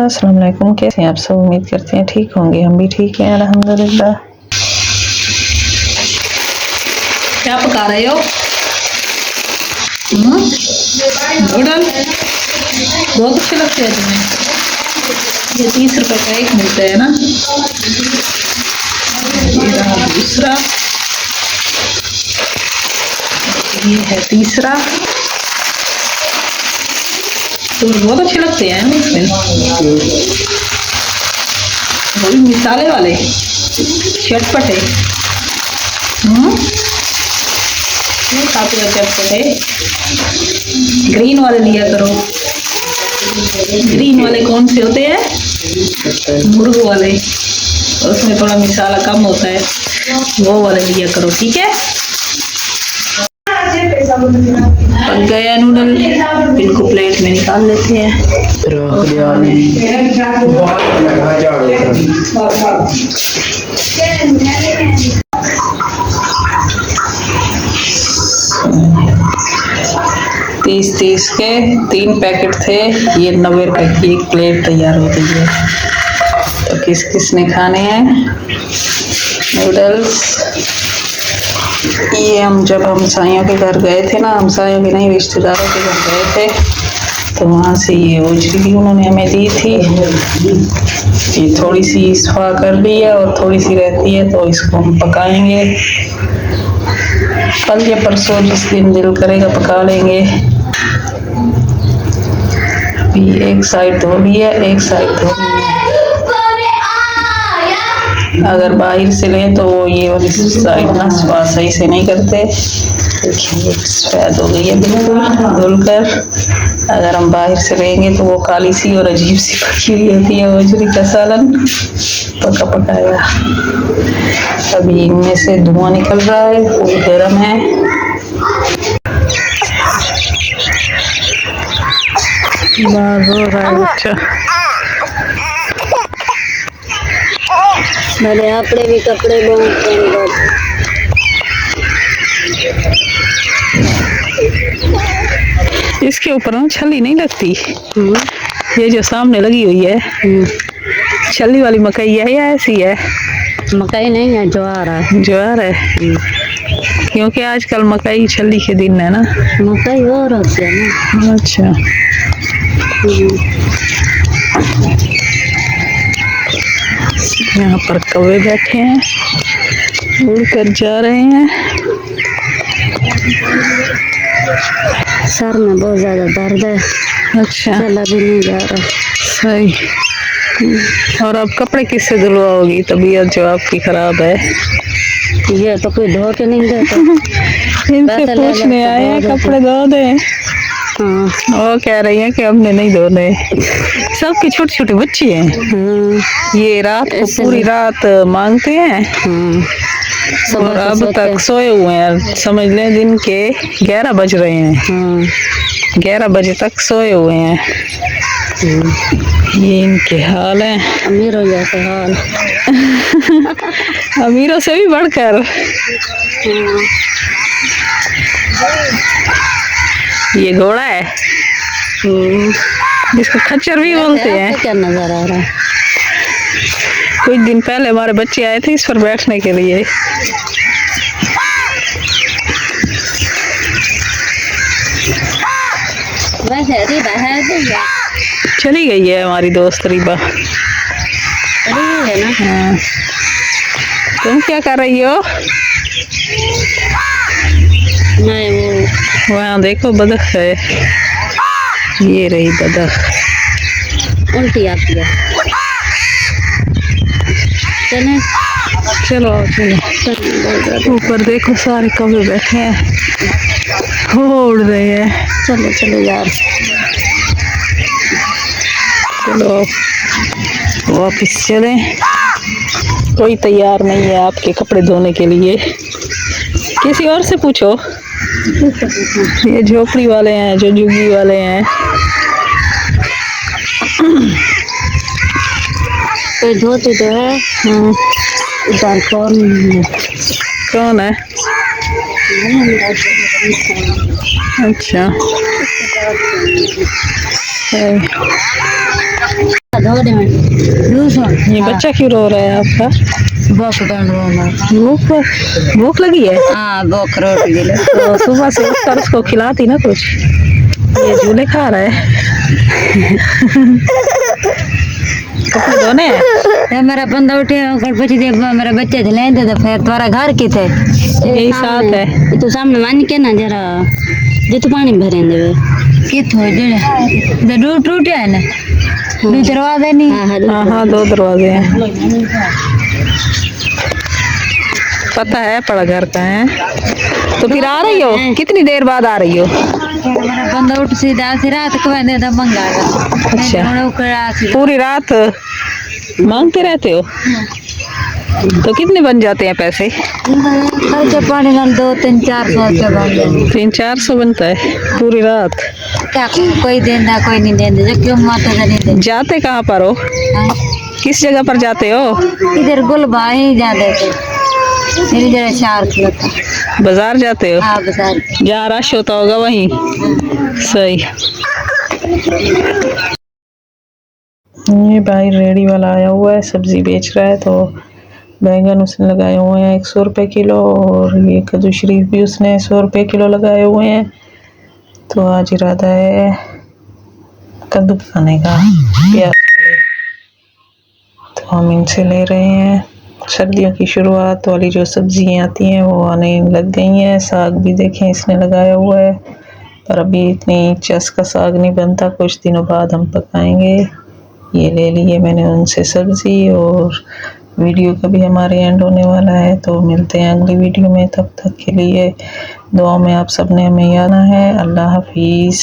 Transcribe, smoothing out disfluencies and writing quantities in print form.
अस्सलाम वालेकुम, कैसे हैं आप सब? उम्मीद करते हैं ठीक होंगे। हम भी ठीक हैं अल्हम्दुलिल्लाह। क्या पका रहे हो? नूडल बहुत अच्छे लगते हैं तुम्हें। ये 30 रुपए का एक मिलता है ना। ये रहा दूसरा, ये है तीसरा। तुम्हें बहुत अच्छे लगते हैं इसमें, वो भी मिसाले वाले चटपटे। नहीं खाते हो चटपटे? ग्रीन वाले लिया करो। ग्रीन वाले कौन से होते हैं? मुर्ग वाले, उसमें थोड़ा मिसाला कम होता है, वो वाले लिया करो, ठीक है। पक गया नूडल, इनको प्लेट में निकाल लेते हैं। 30 के 3 पैकेट थे, ये 90 रुपए की एक प्लेट तैयार हो गई है। तो किस किस ने खाने हैं नूडल्स? ये हम जब हमसायों के घर गए थे ना, हमसायों के नहीं रिश्तेदारों के घर गए थे, तो वहाँ से ये ओजरी भी उन्होंने हमें दी थी। ये थोड़ी सी सफा कर ली है और थोड़ी सी रहती है, तो इसको हम पकाएंगे। कल या परसों जिस दिन दिल करेगा पका लेंगे। अभी एक साइड धो ली है, एक साइड धोनी है। अगर बाहर से लें तो वो ये वाली साइड ना सफा सही से नहीं करते। देखिए सफेद हो गई है बिल्कुल धुलकर। अगर हम बाहर से लेंगे तो वो काली सी और अजीब सी पकी हुई होती है। ओजरी का सालन पका पकाया। अभी इनमें से धुआं निकल रहा है, वो गर्म है। बाहर हो रहा है बच्चा। मैंने अपने भी कपड़े बहुत इसके ऊपर ना छली नहीं लगती। ये जो सामने लगी हुई है छली वाली मकई है या ऐसी है? मकई नहीं है, ज्वार है। ज्वार है, क्योंकि आजकल मकई छली के दिन है ना। मकई और होती है ना। अच्छा, यहाँ पर कौवे बैठे हैं, उड़कर जा रहे हैं। सर में बहुत ज्यादा दर्द है। अच्छा, चला भी नहीं जा रहा। सही। और अब कपड़े किससे धुलवाओगी? तबीयत जो आपकी खराब है। ये तो कोई धो के नहीं देता। इनसे पूछने आए हैं कपड़े धो दें। हाँ, वो कह रही है कि हमने नहीं धोने। सबकी छोटी छोटी बच्ची हैं। ये रात को पूरी रात मांगते हैं और अब तक सोए हुए हैं। समझ लें दिन के 11 बज रहे हैं। 11 बजे तक सोए हुए हैं। ये इनके हाल है। अमीरों जैसे हाल। अमीरों से भी बढ़कर। ये घोड़ा है जिसको खच्चर भी बोलते हैं। क्या नजर आ रहा है? कुछ दिन पहले हमारे बच्चे आए थे इस पर बैठने के लिए। चली गई है हमारी दोस्त रीबा। है ना? हाँ। तुम क्या कर रही हो? नहीं, वो वहाँ देखो बतख है। ये रही बतख, उल्टी आती है। चले चलो चलो। ऊपर देखो सारे कौवे बैठे हैं, उड़ रहे हैं। चलो चलो यार, चलो वापिस चलें। कोई तैयार नहीं है आपके कपड़े धोने के लिए। किसी और से पूछो। ये झोपड़ी वाले हैं जो झुग्गी वाले हैं। कोई धोती तो है। उधर कौन कौन है? अच्छा ये बच्चा क्यों रो रहा है आपका? भूख लगी है? हाँ भूख रोटी दिले तो सुबह से उठकर उसको खिलाती ना कुछ, ये झूले खा रहा है। कपड़े धोने हैं? मेरा बंदा उठे बची दे मेरा बच्चे थे लेंदे तो फिर तुम्हारा घर की थे यही साथ है। तो सामने मान के ना जरा जे तू पानी भरे देवे किथो जेड़े दो टूटे है ना दो दरवाजे नहीं। हाँ हाँ 2 दरवाजे हैं। पता है पड़ा घर का है। तो फिर आ रही हो? कितनी देर बाद आ रही हो? मेरा बंदा उठ सीधा से रात को दे दा मंगा। अच्छा पूरी रात मांगते रहते हो? तो कितने बन जाते हैं पैसे? खर्चे पानी नाल 200-400 रुपया बन जाते। 300-400 बनता है पूरी रात? क्या कोई देंदा कोई नहीं देंदा जो क्यों माता नहीं देंदा। जाते कहाँ पर हो? किस जगह पर जाते हो? इधर गुलबा ही जाते थे मेरी जरा चार खिलाता। बाजार जाते हो? हाँ बाजार जहाँ रश होता होगा वहीं। सही। ये भाई रेडी वाला आया हुआ है, सब्जी बेच रहा है। तो बैंगन उसने लगाए हुए हैं 100 रुपये किलो, और ये कद्दू शरीफ भी उसने 100 रुपये किलो लगाए हुए हैं। तो आज इरादा है कद्दू खाने का प्याज वाले, तो हम इनसे ले रहे हैं। सर्दियों की शुरुआत वाली जो सब्जियां आती हैं वो आने लग गई हैं। साग भी देखें इसने लगाया हुआ है, पर अभी इतनी चस का साग नहीं बनता, कुछ दिनों बाद हम पकाएंगे। ये ले लिए मैंने उनसे सब्जी, और वीडियो का भी हमारे एंड होने वाला है। तो मिलते हैं अगली वीडियो में, तब तक के लिए दुआ में आप सबने हमें याद है। अल्लाह हाफिज़।